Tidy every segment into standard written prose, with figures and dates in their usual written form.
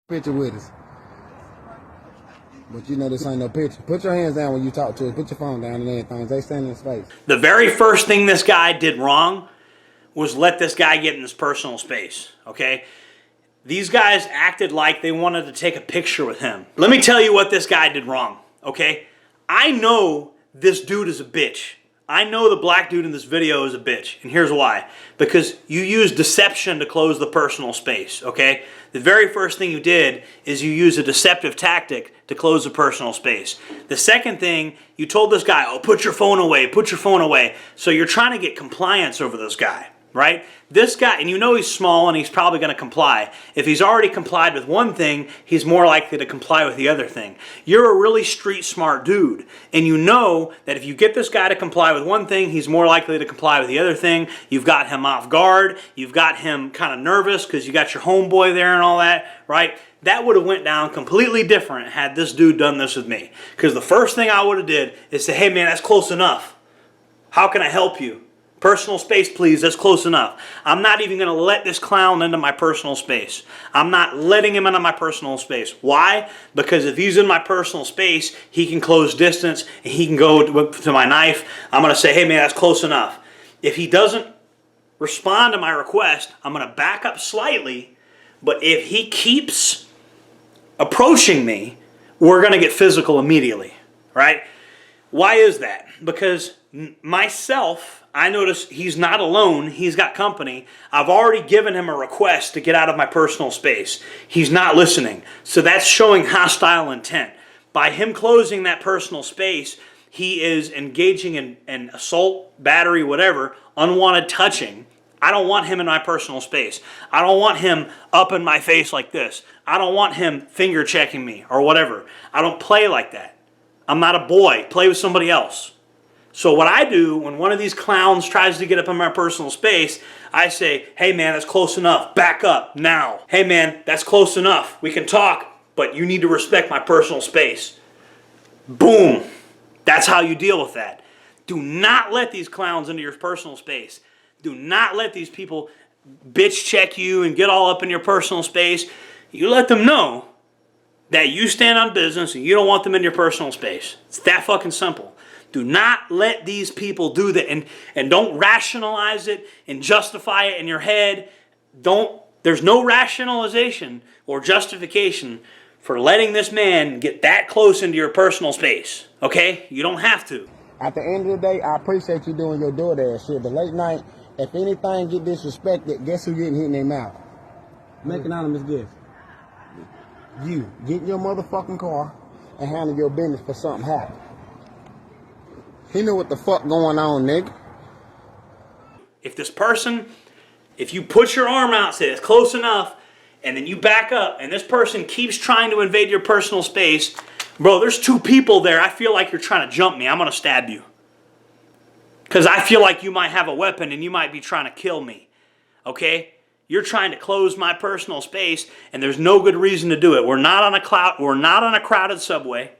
picture with us. But you know this ain't no picture. Put your hands down when you talk to us. Put your phone down and everything. They stand in space. The very first thing this guy did wrong was let this guy get in his personal space, okay? These guys acted like they wanted to take a picture with him. Let me tell you what this guy did wrong, okay? I know this dude is a bitch. I know the black dude in this video is a bitch, and here's why. Because you use deception to close the personal space, okay? The very first thing you did is you use a deceptive tactic to close the personal space. The second thing, you told this guy, oh, put your phone away, put your phone away. So you're trying to get compliance over this guy, right? This guy, and you know he's small and he's probably going to comply. If he's already complied with one thing, he's more likely to comply with the other thing. You're a really street smart dude, and you know that if you get this guy to comply with one thing, he's more likely to comply with the other thing. You've got him off guard. You've got him kind of nervous because you got your homeboy there and all that, right? That would have went down completely different had this dude done this with me. Because the first thing I would have did is say, hey man, that's close enough. How can I help you? Personal space, please. That's close enough. I'm not even going to let this clown into my personal space. I'm not letting him into my personal space. Why? Because if he's in my personal space, he can close distance and he can go to my knife. I'm going to say, hey man, that's close enough. If he doesn't respond to my request, I'm going to back up slightly. But if he keeps approaching me, we're going to get physical immediately, right? Why is that? Because myself, I notice he's not alone. He's got company. I've already given him a request to get out of my personal space. He's not listening. So that's showing hostile intent. By him closing that personal space, he is engaging in assault, battery, whatever, unwanted touching. I don't want him in my personal space. I don't want him up in my face like this. I don't want him finger checking me or whatever. I don't play like that. I'm not a boy. Play with somebody else. So what I do when one of these clowns tries to get up in my personal space, I say, hey man, that's close enough. Back up now. Hey man, that's close enough. We can talk, but you need to respect my personal space. Boom. That's how you deal with that. Do not let these clowns into your personal space. Do not let these people bitch check you and get all up in your personal space. You let them know that you stand on business and you don't want them in your personal space. It's that fucking simple. Do not let these people do that, and don't rationalize it and justify it in your head. There's no rationalization or justification for letting this man get that close into your personal space. Okay? You don't have to. At the end of the day, I appreciate you doing your DoorDash shit, but late night, if anything get disrespected, guess who getting hit in their mouth? Make an anonymous guess. You. Get in your motherfucking car and handle your business for something happen. He knew what the fuck going on, nigga. If you put your arm out, say it's close enough, and then you back up, and this person keeps trying to invade your personal space, bro, there's two people there. I feel like you're trying to jump me. I'm going to stab you. Because I feel like you might have a weapon and you might be trying to kill me. Okay? You're trying to close my personal space, and there's no good reason to do it. We're not on a crowded subway.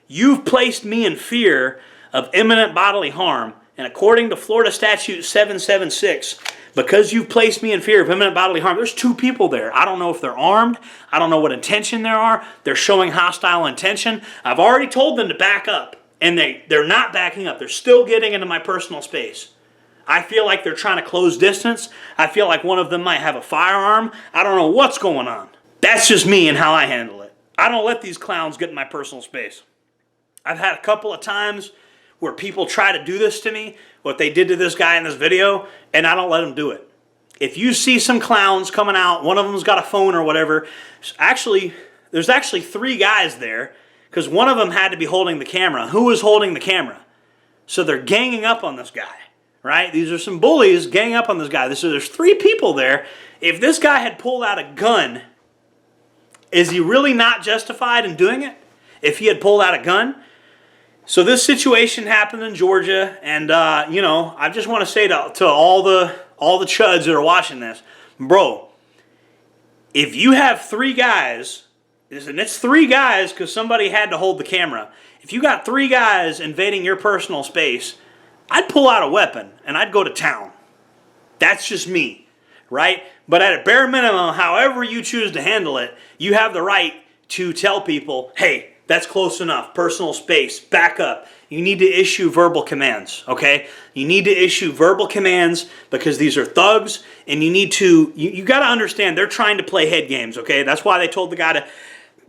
You've placed me in fear of imminent bodily harm, and according to Florida Statute 776, because you've placed me in fear of imminent bodily harm, there's two people there. I don't know if they're armed. I don't know what intention there are. They're showing hostile intention. I've already told them to back up, and they're not backing up. They're still getting into my personal space. I feel like they're trying to close distance. I feel like one of them might have a firearm. I don't know what's going on. That's just me and how I handle it. I don't let these clowns get in my personal space. I've had a couple of times where people try to do this to me, what they did to this guy in this video, and I don't let them do it. If you see some clowns coming out, one of them's got a phone or whatever, there's actually three guys there, because one of them had to be holding the camera. Who was holding the camera? So they're ganging up on this guy, right? These are some bullies ganging up on this guy. So there's three people there. If this guy had pulled out a gun, is he really not justified in doing it? If he had pulled out a gun? So this situation happened in Georgia, and I just want to say to all the chuds that are watching this, bro, if you have three guys, and it's three guys because somebody had to hold the camera. If you got three guys invading your personal space, I'd pull out a weapon and I'd go to town. That's just me. right? But at a bare minimum, however you choose to handle it, you have the right to tell people, hey, that's close enough. Personal space, back up. You need to issue verbal commands, okay? You need to issue verbal commands because these are thugs, and you need to, you got to understand they're trying to play head games, okay? That's why they told the guy to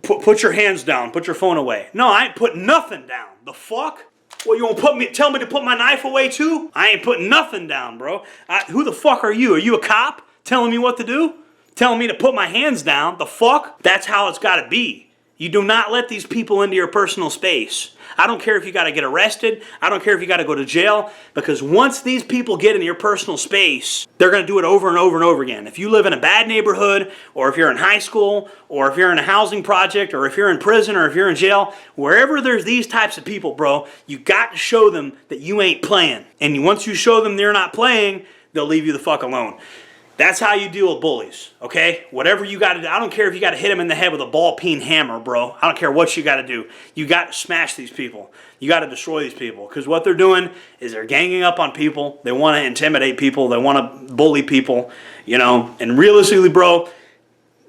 put your hands down, put your phone away. No, I ain't putting nothing down. The fuck? Well, you gonna tell me to put my knife away too? I ain't putting nothing down, bro. Who the fuck are you? Are you a cop telling me what to do? Telling me to put my hands down? The fuck? That's how it's gotta be. You do not let these people into your personal space. I don't care if you got to get arrested. I don't care if you got to go to jail. Because once these people get in your personal space, they're going to do it over and over and over again. If you live in a bad neighborhood, or if you're in high school, or if you're in a housing project, or if you're in prison, or if you're in jail, wherever there's these types of people, bro, you got to show them that you ain't playing. And once you show them they're not playing, they'll leave you the fuck alone. That's how you deal with bullies, okay? Whatever you got to do. I don't care if you got to hit them in the head with a ball-peen hammer, bro. I don't care what you got to do. You got to smash these people. You got to destroy these people. Because what they're doing is they're ganging up on people. They want to intimidate people. They want to bully people, you know. And realistically, bro,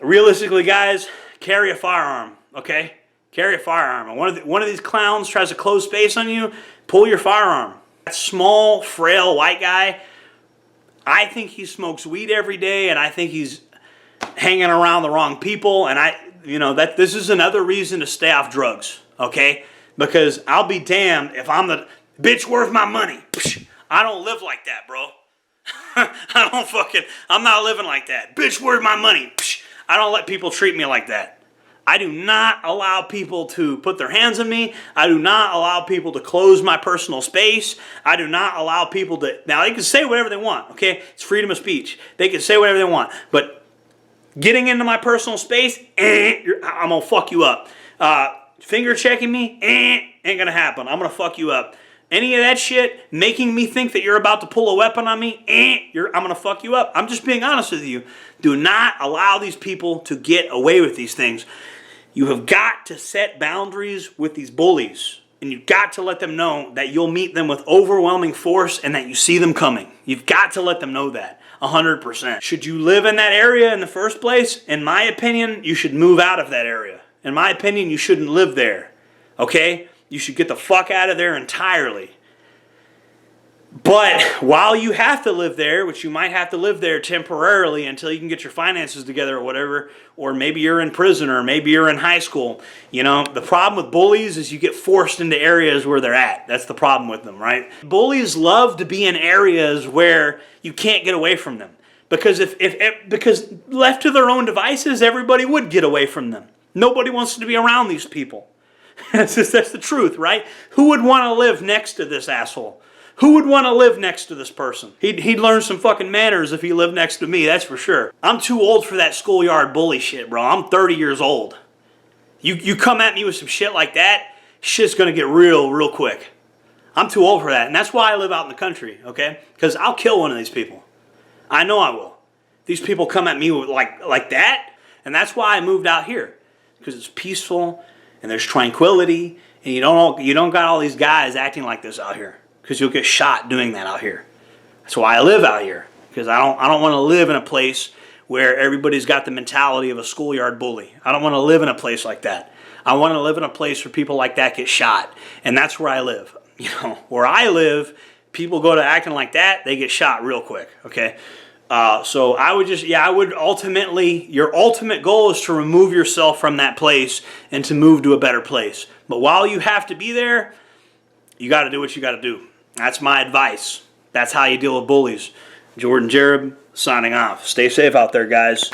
guys, carry a firearm, okay? Carry a firearm. And one of these clowns tries to close space on you, pull your firearm. That small, frail, white guy, I think he smokes weed every day, and I think he's hanging around the wrong people, and that this is another reason to stay off drugs, okay? Because I'll be damned if I'm the bitch worth my money. I don't live like that, bro. I'm not living like that. Bitch worth my money. I don't let people treat me like that. I do not allow people to put their hands on me. I do not allow people to close my personal space. I do not allow people to... Now, they can say whatever they want, okay? It's freedom of speech. They can say whatever they want. But getting into my personal space, I'm going to fuck you up. Finger checking me, ain't going to happen. I'm going to fuck you up. Any of that shit, making me think that you're about to pull a weapon on me, I'm going to fuck you up. I'm just being honest with you. Do not allow these people to get away with these things. You have got to set boundaries with these bullies. And you've got to let them know that you'll meet them with overwhelming force and that you see them coming. You've got to let them know that 100%. Should you live in that area in the first place? In my opinion, you should move out of that area. In my opinion, you shouldn't live there. Okay? You should get the fuck out of there entirely. But while you have to live there, which you might have to live there temporarily until you can get your finances together or whatever, or maybe you're in prison or maybe you're in high school, the problem with bullies is you get forced into areas where they're at. That's the problem with them, right? Bullies love to be in areas where you can't get away from them. Because because left to their own devices, everybody would get away from them. Nobody wants to be around these people. That's the truth, right? Who would want to live next to this asshole? Who would want to live next to this person? He'd learn some fucking manners if he lived next to me, that's for sure. I'm too old for that schoolyard bully shit, bro. I'm 30 years old. You come at me with some shit like that, shit's going to get real quick. I'm too old for that, and that's why I live out in the country, okay? Because I'll kill one of these people. I know I will. These people come at me with like that, and that's why I moved out here. Because it's peaceful, and there's tranquility, and you don't got all these guys acting like this out here. Because you'll get shot doing that out here. That's why I live out here. Because I don't want to live in a place where everybody's got the mentality of a schoolyard bully. I don't want to live in a place like that. I want to live in a place where people like that get shot. And that's where I live. Where I live, people go to acting like that, they get shot real quick. Okay? So I would ultimately, your ultimate goal is to remove yourself from that place and to move to a better place. But while you have to be there, you got to do what you got to do. That's my advice. That's how you deal with bullies. Jordan Jareb, signing off. Stay safe out there, guys.